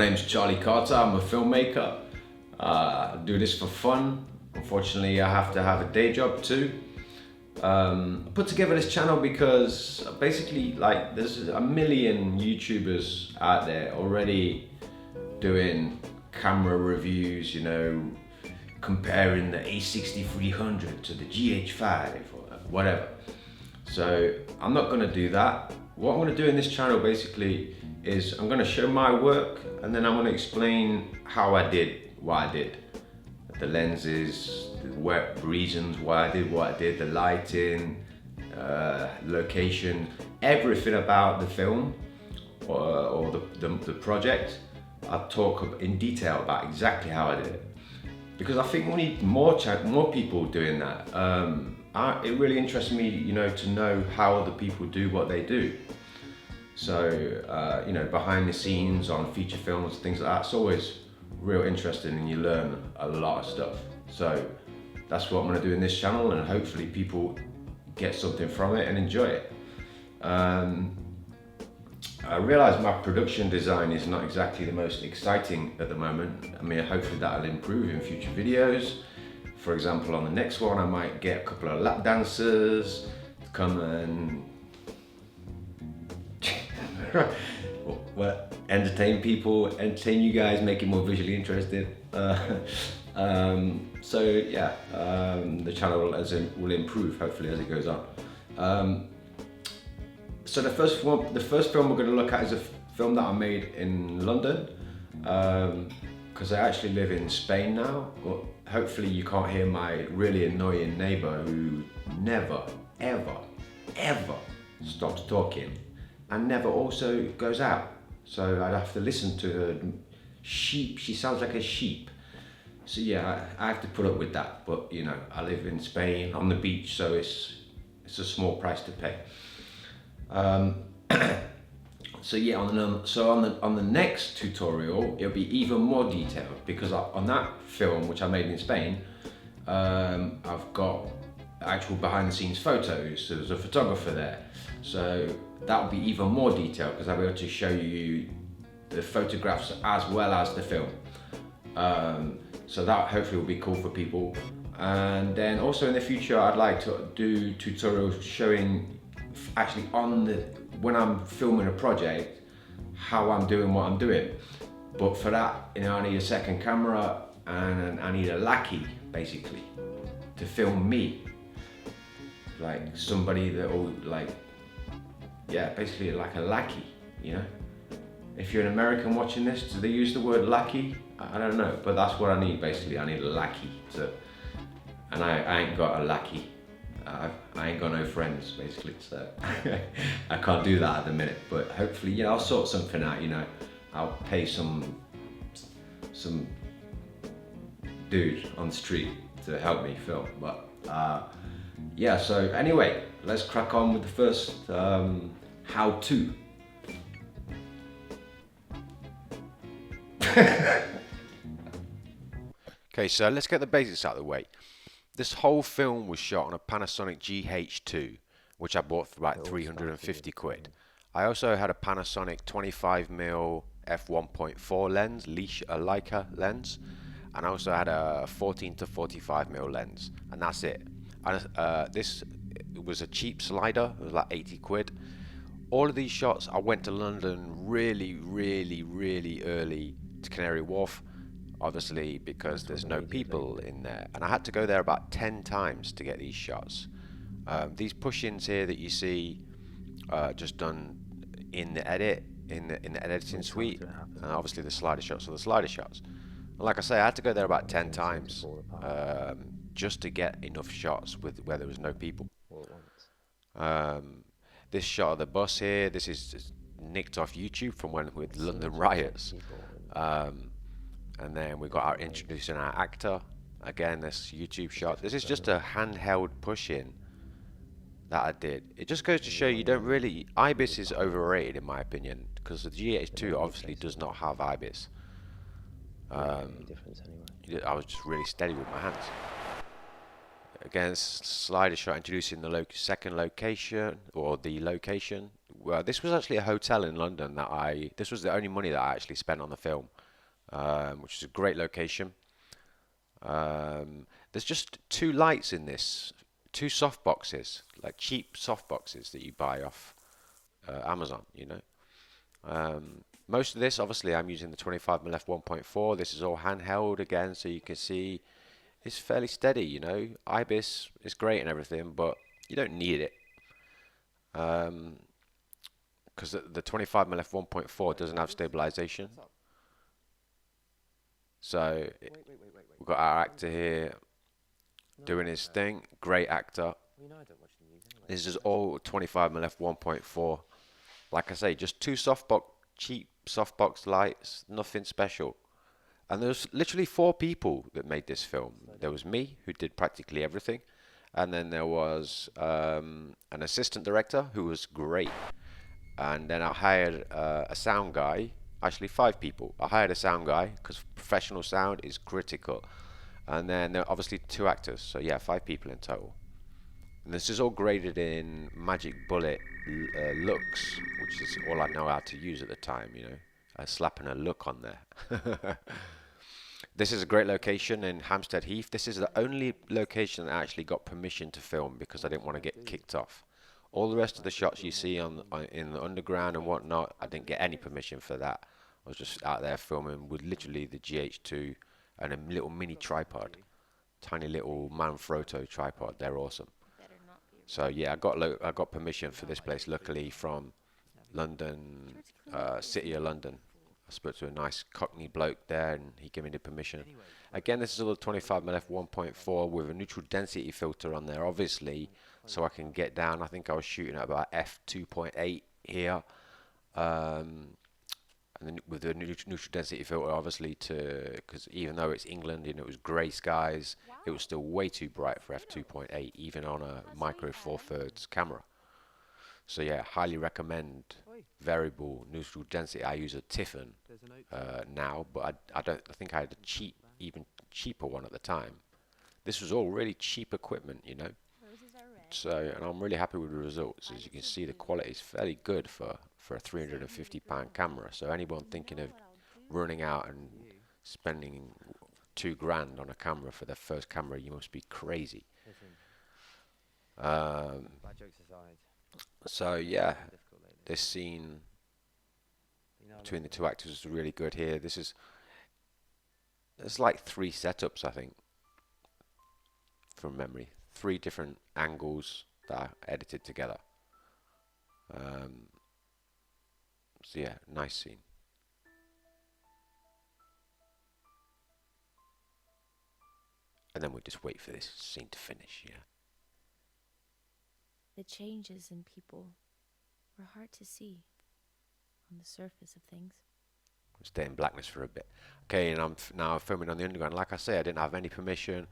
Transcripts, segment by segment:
name's Charlie Carter. I'm a filmmaker. I do this for fun. Unfortunately, I have to have a day job too. I put together this channel because basically, like, there's a million YouTubers out there already doing camera reviews, you know, comparing the A6300 to the GH5 or whatever. So I'm not gonna do that. What I'm gonna do in this channel basically is I'm gonna show my work, and then I'm gonna explain how I did what I did. The lenses, the reasons why I did what I did, the lighting, location, everything about the film or the project. I'll talk in detail about exactly how I did it. Because I think we need more people doing that. It really interests me, you know, to know how other people do what they do. So, you know, behind the scenes on feature films, things like that, it's always real interesting and you learn a lot of stuff. So that's what I'm gonna do in this channel, and hopefully people get something from it and enjoy it. I realise my production design is not exactly the most exciting at the moment. I mean, hopefully that'll improve in future videos. For example, on the next one, I might get a couple of lap dancers to come and well, entertain people, entertain you guys, make it more visually interesting. So yeah, the channel will improve hopefully as it goes on. So the first film we're going to look at is a film that I made in London, because I actually live in Spain now. But hopefully you can't hear my really annoying neighbour who never, ever, ever stops talking and never also goes out. So I'd have to listen to her sheep. She sounds like a sheep. So yeah, I have to put up with that. But you know, I live in Spain on the beach, so it's a small price to pay. So yeah, on the next tutorial, it'll be even more detailed, because on that film, which I made in Spain, I've got actual behind the scenes photos. So there's a photographer there. So that'll be even more detailed, because I'll be able to show you the photographs as well as the film. So that hopefully will be cool for people. And then also in the future, I'd like to do tutorials showing actually when I'm filming a project, how I'm doing what I'm doing. But for that, you know, I need a second camera and I need a lackey basically to film me, like somebody that will, like, yeah, basically like a lackey, you know. If you're an American watching this, do they use the word lackey? I don't know, but that's what I need basically. I need a lackey and I ain't got a lackey. I ain't got no friends basically, so I can't do that at the minute. But hopefully, yeah, I'll sort something out. You know, I'll pay some dude on the street to help me film. But yeah. So anyway, let's crack on with the first how-to. Okay, so let's get the basics out of the way. This whole film was shot on a Panasonic GH2, which I bought for about 350 quid. I also had a Panasonic 25mm f1.4 lens, a Leica lens, and I also had a 14 to 45mm lens, and that's it. And this was a cheap slider, it was like 80 quid. All of these shots, I went to London really early to Canary Wharf, obviously because there's no people in there, and I had to go there about 10 times to get these shots. These push-ins here that you see just done in the editing suite, and obviously the slider shots are the slider shots. And like I say, I had to go there about 10 times just to get enough shots where there was no people. This shot of the bus here, this is nicked off YouTube from with London riots. And then we got introducing our actor. Again, this YouTube shot. This is just a handheld push-in that I did. It just goes to show you don't really... IBIS is overrated in my opinion, because the GH2 obviously does not have IBIS. I was just really steady with my hands. Again, slider shot introducing the second location, or the location, this was actually a hotel in London this was the only money that I actually spent on the film, which is a great location. There's just two lights in this, two soft boxes, like cheap soft boxes that you buy off Amazon, you know. Most of this, obviously, I'm using the 25mm f1.4. This is all handheld again, so you can see it's fairly steady, you know. IBIS is great and everything, but you don't need it. Because the 25mm f1.4 doesn't have stabilization. So we've got our actor here doing his thing. Great actor. This is all 25mm f1.4. Like I say, just two cheap softbox lights, nothing special. And there's literally 4 people that made this film. There was me, who did practically everything, and then there was an assistant director who was great. And then I hired a sound guy. Actually, 5 people. I hired a sound guy because professional sound is critical. And then there are obviously 2 actors. So yeah, 5 people in total. And this is all graded in Magic Bullet looks, which is all I know how to use at the time, you know. Slapping a look on there. This is a great location in Hampstead Heath. This is the only location that I actually got permission to film because I didn't want to get kicked off. All the rest of the shots you see in the underground and whatnot, I didn't get any permission for that. I was just out there filming with literally the GH2 and a little mini tripod. Tiny little Manfrotto tripod. They're awesome. So yeah, I got permission for this place, luckily, from London, City of London. I spoke to a nice Cockney bloke there, and he gave me the permission. Again, this is all the 25mm f1.4 with a neutral density filter on there, obviously, so I can get down. I think I was shooting at about f2.8 here, and then with the neutral density filter, obviously, because even though it's England and it was grey skies, it was still way too bright for f2.8, even on a micro four thirds camera. So yeah, highly recommend variable neutral density. I use a Tiffin now, but I think I had a even cheaper one at the time. This was all really cheap equipment, you know. So, and I'm really happy with the results. As you can see, the quality is fairly good for a £350 camera. So anyone thinking of running out and spending £2,000 on a camera for their first camera, you must be crazy. So yeah, this scene between the 2 actors is really good here. There's like 3 setups, I think, from memory. 3 different angles that are edited together. So yeah, nice scene. And then we just wait for this scene to finish, yeah. The changes in people were hard to see on the surface of things. Stay in blackness for a bit. Okay, and I'm now filming on the underground. Like I say, I didn't have any permission.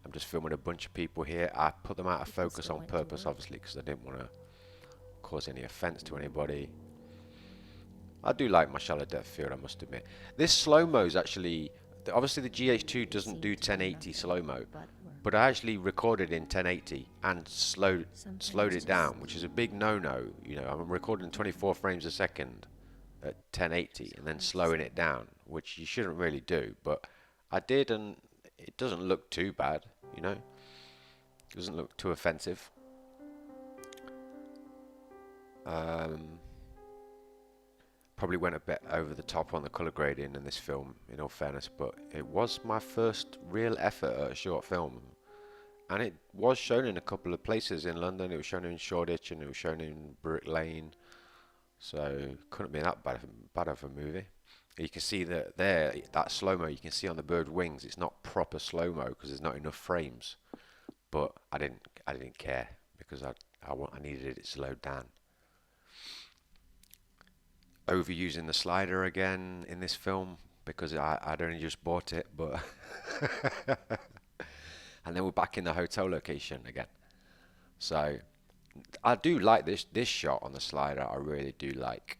I'm just filming a bunch of people here. I put them out of focus on purpose, obviously, because I didn't want to cause any offense to anybody. I do like my shallow depth field, I must admit. This slow-mo is actually, obviously the GH2 doesn't do 1080 slow-mo, but I actually recorded in 1080 and slowed it down, which is a big no-no. You know, I'm recording 24 frames a second at 1080 and then slowing it down, which you shouldn't really do, but I did, and it doesn't look too bad, you know. It doesn't look too offensive. Probably went a bit over the top on the colour grading in this film, in all fairness, but it was my first real effort at a short film. And it was shown in a couple of places in London. It was shown in Shoreditch and it was shown in Brick Lane. So couldn't be that bad of a movie. You can see that there, that slow-mo, you can see on the bird wings, it's not proper slow-mo because there's not enough frames. But I didn't care because I needed it slowed down. Overusing the slider again in this film because I'd only just bought it, but and then we're back in the hotel location again. So I do like this shot on the slider. I really do like.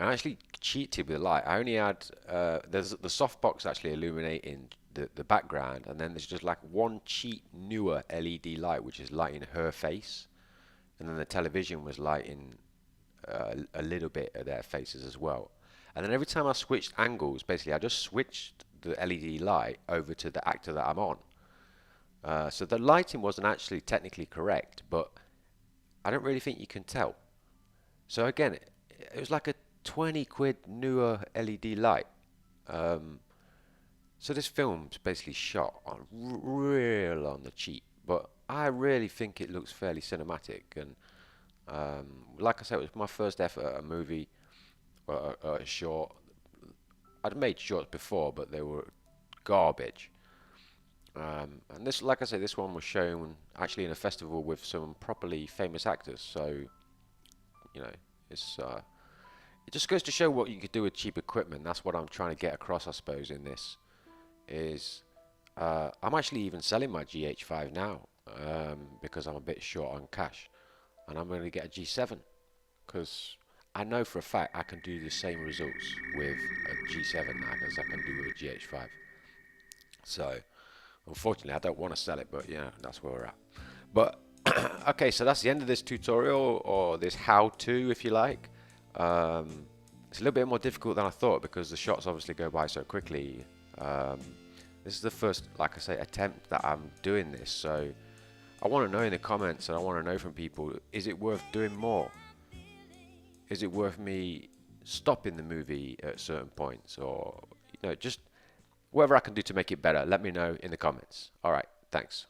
I actually cheated with the light. I only had there's the softbox actually illuminating the background, and then there's just like one cheap newer LED light which is lighting her face. and then the television was lighting a little bit of their faces as well. And then every time I switched angles, basically I just switched the LED light over to the actor that I'm on. So the lighting wasn't actually technically correct, but I don't really think you can tell. So again, it was like a 20 quid newer LED light. So this film's basically shot on real on the cheap, but I really think it looks fairly cinematic. And like I said, it was my first effort at a movie, a short. I'd made shorts before, but they were garbage. And this, like I say, this one was shown actually in a festival with some properly famous actors. So, you know, it just goes to show what you could do with cheap equipment. That's what I'm trying to get across, I suppose, in this. Is I'm actually even selling my GH5 now because I'm a bit short on cash, and I'm going to get a G7 because I know for a fact I can do the same results with a G7 as I can do with a GH5. So, unfortunately, I don't want to sell it, but yeah, that's where we're at. But okay, so that's the end of this tutorial, or this how-to, if you like. It's a little bit more difficult than I thought because the shots obviously go by so quickly. This is the first, like I say, attempt that I'm doing this, so I want to know in the comments, and I want to know from people, is it worth doing more? Is it worth me stopping the movie at certain points, or, you know, just whatever I can do to make it better? Let me know in the comments. Alright, thanks.